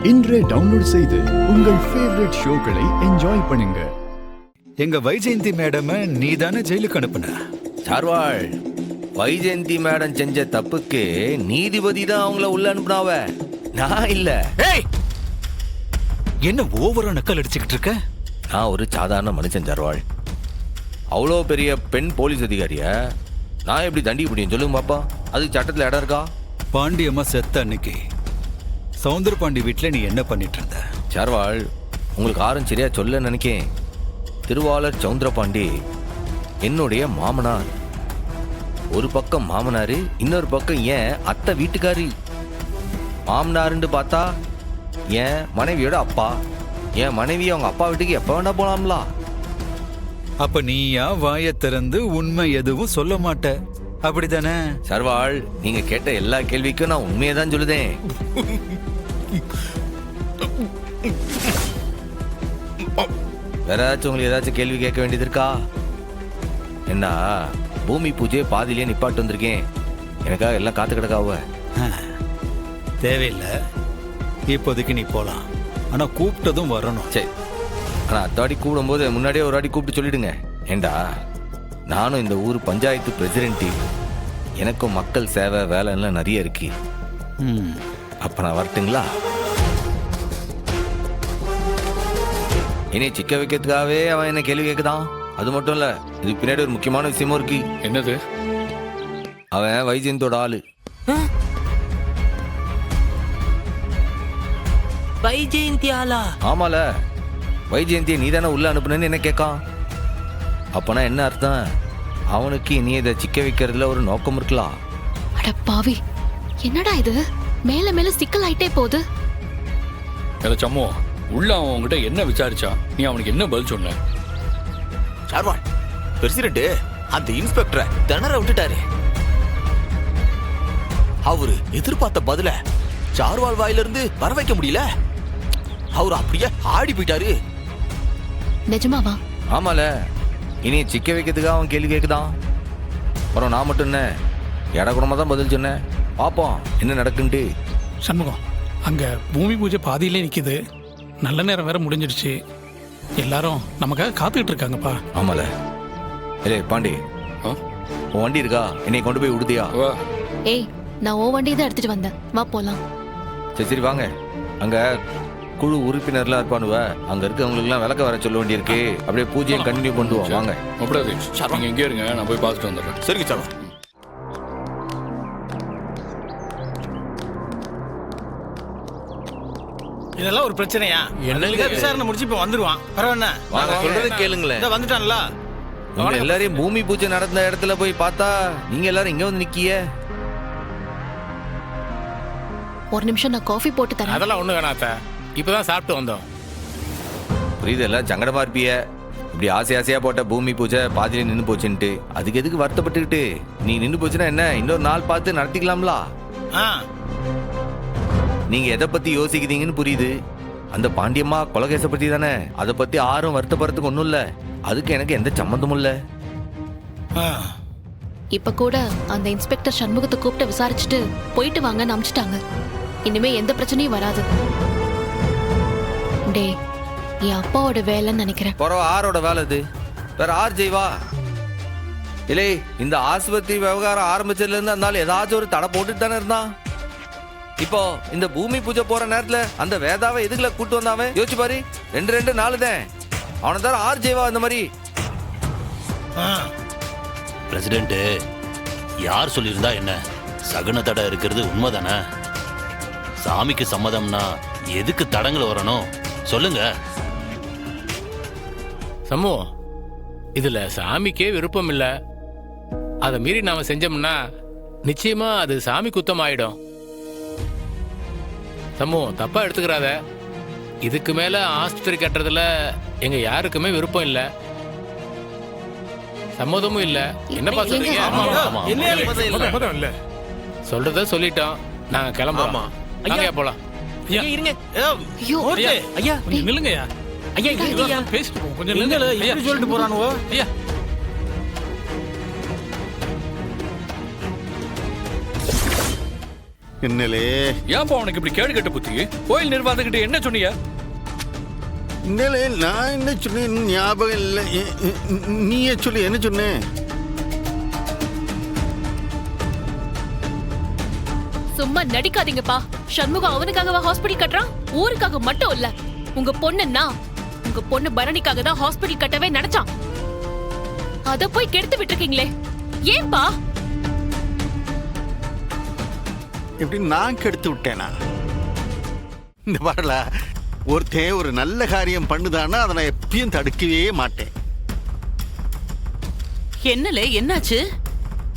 இன்றே டவுன்லோட் செய்து உங்கள் ஃபேவரட் ஷோக்களை என்ஜாய் பண்ணுங்க. எங்க வைஜெயந்தி மேடம நீ தானே ஜெயிலுக்கு அனுப்புன? சார்வாள், வைஜெயந்தி மேடம் செஞ்ச தப்புக்கு நீதிபதி தான் அவங்கள உள்ள அனுப்புனாவ, நான் இல்ல. ஏய், என்ன ஓவரா நக்கல் அடிச்சுக்கிட்டு இருக்க? நான் ஒரு சாதாரண மனுஷன் சார்வாள். அவ்வளோ பெரிய பெண் போலீஸ் அதிகாரிய நான் எப்படி தண்டிக்க முடியும் சொல்லுங்க பாப்பா? அதுக்கு சட்டத்தில் இடம் இருக்கா? பாண்டியம்மா செத்த அன்னைக்கு சவுந்தர பாண்டி வீட்டுல நீ என்ன பண்ணிட்டு இருந்த? சார்வாள், உங்களுக்கு ஆரும் சரியா சொல்ல நினைக்கேன். திருவாளர் சவுந்தர பாண்டி என்னுடைய மாமனார். ஒரு பக்கம் மாமனாரு, இன்னொரு பக்கம் ஏன் அத்தை வீட்டுக்காரி. மாமனாருன்னு பார்த்தா என் மனைவியோட அப்பா. என் மனைவி அவங்க அப்பா வீட்டுக்கு எப்ப வேணா போலாம்ல. அப்ப நீயா வாயை திறந்து உண்மை எதுவும் சொல்ல மாட்ட, அப்படித்தானே? சர்வாள், நீங்க கேட்ட எல்லா கேள்விக்கும் நான் உண்மையை தான் சொல்லுதேன். வேற ஏதாச்சும் உங்களுக்கு ஏதாச்சும் கேள்வி கேட்க வேண்டியது இருக்கா? என்ன பூமி பூஜையை பாதியிலே நிப்பாட்டு வந்திருக்கேன். எனக்காக எல்லாம் காத்து கிடக்காவ. தேவையில்லை, இப்போதைக்கு நீ போலாம். ஆனா கூப்பிட்டதும் வரணும். சரி, ஆனா அத்தாடி கூப்பிடும் போது முன்னாடியே ஒரு வாட்டி கூப்பிட்டு சொல்லிடுங்க. ஏண்டா, நானும் இந்த ஊர் பஞ்சாயத்து பிரசிடென்ட். எனக்கும் மக்கள் சேவை வேலைலாம் நிறைய இருக்கு. அப்ப நான் வரட்டுங்களா? என்னை சிக்க வைக்கிறதுக்காகவே அவன் என்ன கேள்வி கேட்குதான். அது மட்டும் இல்ல, இதுக்கு பின்னாடி ஒரு முக்கியமான விஷயமும் இருக்கு. என்னது? அவன் வைஜெயந்தோட ஆளு. வைஜெயந்தி ஆளா? ஆமால, வைஜெயந்தியை நீ தானே உள்ள அனுப்புனேன்னு என்ன கேட்கான். அப்பனா என்ன அர்த்தம்? அவனுக்கு இனி இதை சிக்க வைக்கிறதுல ஒரு நோக்கம் இருக்கலாம். அட பாவி, என்னடா இது? மேல மேல சிக்கல் ஆயிட்டே போகுது. சம்மோ, உள்ள அவன் உங்ககிட்ட என்ன விசாரிச்சான்? நீ அவனுக்கு என்ன பதில் சொன்ன? சார்வாள், பிரசிடென்ட் அந்த இன்ஸ்பெக்டரை திணற விட்டுட்டாரு. அவரு எதிர்பார்த்த பதில சார்வாள் வாயிலிருந்து வர வைக்க முடியல. அவரு அப்படியே ஆடி போயிட்டாரு. நிஜமாவா? ஆமால, இனி சிக்க வைக்கிறதுக்காக அவன் கேள்வி கேட்குதான். அப்புறம் நான் மட்டும் என்ன இடகுடமா தான் பதில் சொன்னேன். பாப்போம் என்ன நடக்குன்ட்டு. சண்முகம், அங்க பூமி பூஜை பாதியிலே நிக்குது. நல்ல நேரம் வேற முடிஞ்சிடுச்சு. எல்லாரும் நமக்காக காத்துக்கிட்டு இருக்காங்கப்பா. ஆமால. ஏலே பாண்டி, உன் வண்டி இருக்கா? என்னை கொண்டு போய் விடுதியா? ஏய், நான் ஓ வண்டி தான் எடுத்துட்டு வந்தேன். வா போலாம். சரி சரி வாங்க. அங்க குழு உறுப்பினர்லாம் இருப்பானுவ, அங்க இருக்கவங்களுக்கு எல்லாம் விளக்க வர சொல்ல வேண்டியிருக்கு. அப்படியே பூஜையை கண்டினியூ பண்ணுவோம். வாங்க. அப்படியே நீங்க எங்கே இருங்க, நான் போய் பார்த்துட்டு வந்துடுறேன். சரிங்க சார்வாள். இதெல்லாம் ஒரு பிரச்சனையா? என்னங்க விசாரணை முடிச்சு இப்ப வந்துருவான். பரவாயில்ல, வாங்க, சொல்றது கேளுங்களேன். வந்துட்டான்ல. உங்க எல்லாரையும் பூமி பூஜை நடந்த இடத்துல போய் பார்த்தா நீங்க எல்லாரும் இங்க வந்து நிக்கிய. ஒரு நிமிஷம், நான் காஃபி போட்டு தரேன். அதெல்லாம் ஒண்ணு வேணாத்த, இப்பதான் சாப்பிட்டு வந்தோம். புரியுது, எல்லாம் சங்கடமா இருப்பிய. இப்படி ஆசை ஆசையா போட்ட பூமி பூஜை பாதியில நின்று போச்சுன்ட்டு அதுக்கு எதுக்கு வருத்தப்பட்டுக்கிட்டு? நீ நின்று போச்சுன்னா என்ன, இன்னொரு நாள் பார்த்து நடத்திக்கலாம்ல. நீங்க எதை பத்தி யோசிக்கிறீங்கன்னு புரியுது. அந்த பாண்டியம்மா கொலகேச பத்தி தானே. அதை பத்தி யாரும் வருத்தப்படுறதுக்கு ஒண்ணும் இல்ல. அதுக்கு எனக்கு எந்த சம்பந்தமும் இல்ல. இப்ப கூட அந்த இன்ஸ்பெக்டர் சண்முகத்தை கூப்பிட்டு விசாரிச்சுட்டு போயிட்டு வாங்கன்னு அனுப்பிச்சிட்டாங்க. இனிமே எந்த பிரச்சனையும் வராது. டே, என் அப்பாவோட வேலைன்னு நினைக்கிறேன். பரவ ஆரோட வேலை இது? வேற ஆர் செய்வா? இல்லை, இந்த ஆஸ்பத்திரி விவகாரம் ஆரம்பிச்சதுல இருந்து அந்த ஏதாச்சும் ஒரு தடை போட்டுட்டு தானே இருந்தான். இப்போ இந்த பூமி பூஜை போற நேரத்துல அந்த வேதாவை எதுக்குல கூட்டு வந்தாவே யோசிச்சு பாரு. 2 4 தான். அவனை தவிர ஆர் ஜெய்வா இந்த மாதிரி. பிரசிடென்ட் யார் சொல்லியிருந்தா என்ன? சகுன தடை இருக்கிறது உண்மைதானே? சாமிக்கு சம்மதம்னா எதுக்கு தடங்கள் வரணும் சொல்லுங்க. சம்மு, இதுல சாமிக்கே விருப்பம் இல்ல. அதை மீறி நாம செஞ்சோம்னா நிச்சயமா அது சாமி குத்தம் ஆயிடும். சம்மு, தப்பா எடுத்துக்கிறாத. இதுக்கு மேல ஆஸ்பத்திரி கட்டுறதுல எங்க யாருக்குமே விருப்பம் இல்ல, சம்மதமும் இல்ல. என்னப்பா சொல்றீங்க? சொல்றத சொல்லிட்டோம், நாங்க கிளம்புறோம். வாங்க போலாம். நில்லுங்கய்யா. பேசிட்டு போ. கொஞ்சம் நில்லுங்க. சொல்லிட்டு போறானுவோ. ஐயா, என்னலே ஏன்பா உனக்கு இப்படி கேடு கட்ட புத்தி? கோயில் நிர்வாகத்துக்கிட்ட என்ன சொன்னீங்க? என்னலே நான் என்ன சொன்னேன் ஞாபகம் இல்லை. நீயே சொல்லி என்ன சொன்னேன்? சும்மா நடிக்காதீங்கப்பா. சண்முகம் அவனுக்காகவா ஹாஸ்பிடல் கட்டுறான்? ஊருக்காக மட்டும் இல்ல. உங்க பொண்ணு பரணிக்காக தான் ஹாஸ்பிடல் கட்டவே நினைச்சான். அத போய் கெடுத்து விட்டுருக்கீங்களே, ஏன்பா? எப்படி நான் கெடுத்து விட்டேனா? இந்த வரல ஒருத்தன் ஒரு நல்ல காரியம் பண்ணுதான்னா அதை நான் எப்பயும் தடுக்கவே மாட்டேன். என்னலே என்னாச்சு?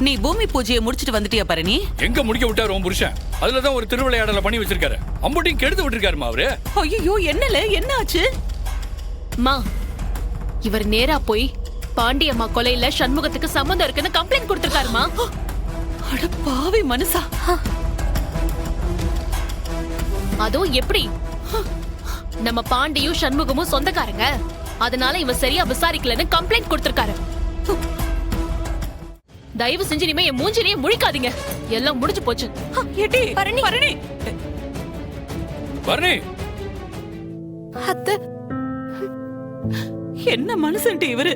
நீ பூமி பூஜையை முடிச்சிட்டு வந்துட்டியா பரணி? எங்க முடிக்க விட்டாரு உன் புருஷன்? அதுலதான் ஒரு திருவிளையாடல பண்ணி வச்சிருக்காரு. அம்புட்டியும் கெடுத்து விட்டுருக்காருமா அவரு. ஐயோ என்னலே என்னாச்சு? மா, இவர் நேரா போய் பாண்டியம்மா கொலையில சண்முகத்துக்கு சம்மந்தம் இருக்குன்னு கம்ப்ளைண்ட் கொடுத்திருக்காருமா. அட பாவி மனுஷா. அதுவும் எப்படி? நம்ம பாண்டியும் சண்முகமும் சொந்தக்காரங்க, அதனால இவன் சரியா விசாரிக்கலன்னு கம்ப்ளைண்ட் கொடுத்திருக்காரு. தயவு செஞ்சு இனிமே என் மூஞ்சிலேயே முழிக்காதீங்க. எல்லாம் முடிஞ்சு போச்சு. ஏடி பரணி பரணி பரணி, அத்தை, என்ன மனுஷன்ட்டு இவரு?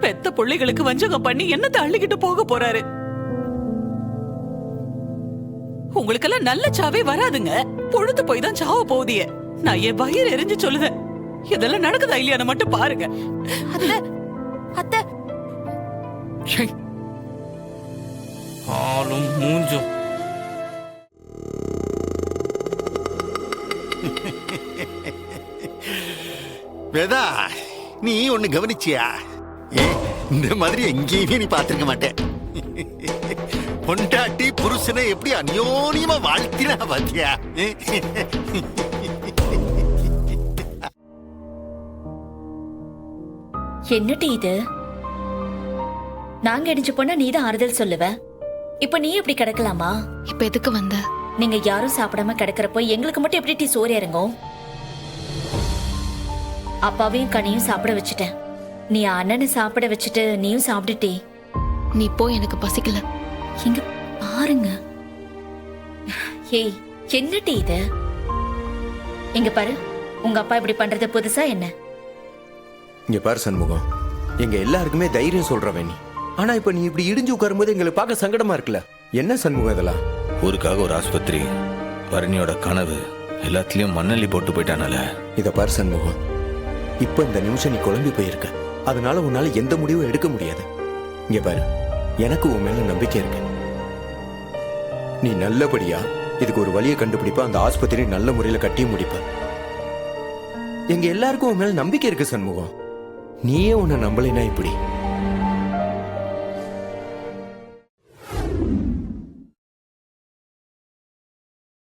பெத்த பிள்ளைகளுக்கு வஞ்சகம் பண்ணி என்னத்தை அள்ளிக்கிட்டு போக போறாரு? உங்களுக்கெல்லாம் நல்ல சாவே வராதுங்க. பொழுது போய் தான் சாவ போகுதிய. நான் என் வயிறு எரிஞ்சு சொல்லுதேன். இதெல்லாம் நடக்குதா இல்லையான்னு மட்டும் பாருங்க. அத்தை, ஆளும் மூஞ்சும். வேதா, நீ ஒண்ணு கவனிச்சியா? இந்த மாதிரி எங்கேயுமே நீ பார்த்திருக்க மாட்டேன். பொண்டாட்டி புருஷனை எப்படி அந்யோன்யமா வாழ்த்தினா பாத்தியா? என்னடி இது? நாங்க இடிஞ்சு போனா நீதான் ஆறுதல் சொல்லுவ. இப்ப நீ எப்படி கிடக்கலாமா? இப்ப எதுக்கு வந்த? நீங்க யாரும் சாப்பிடாம கிடக்கிறப்போ எங்களுக்கு மட்டும் எப்படி சோறு இறங்கும்? அப்பாவையும் கனியும் சாப்பிட வச்சுட்டேன். நீ அண்ணனை சாப்பிட வச்சுட்டு நீயும் சாப்பிட்டுட்டே. நீ போய், எனக்கு பசிக்கல. இங்க பாருங்க. ஏய், என்னடி இது? இங்க பாரு, உங்க அப்பா இப்படி பண்றது புதுசா என்ன? இங்க பாரு சண்முகம், எங்க எல்லாருக்குமே தைரியம் சொல்றவன் நீ. ஆனா இப்ப நீ இப்படி இடிஞ்சு உட்காரும்போது எங்களுக்கு பார்க்க சங்கடமா இருக்குல்ல. என்ன சண்முகம் இதெல்லாம்? ஊருக்காக ஒரு ஆஸ்பத்திரி, பரணியோட கனவு எல்லாத்துலயும் மண்ணள்ளி போட்டு போயிட்டானால. இத பாரு சண்முகம், இப்ப இந்த நிமிஷம் நீ குழம்பி போயிருக்க. அதனால உன்னால எந்த முடிவும் எடுக்க முடியாது. இங்க பாரு, எனக்கு உன் மேல நம்பிக்கை இருக்கு. நீ நல்லபடியா இதுக்கு ஒரு வழியை கண்டுபிடிப்ப. அந்த ஆஸ்பத்திரி நல்ல முறையில கட்டி முடிப்ப. எங்க எல்லாருக்கும் உன் மேல நம்பிக்கை இருக்கு சண்முகம். நீயே உன்னை நம்பலைன்னா இப்படி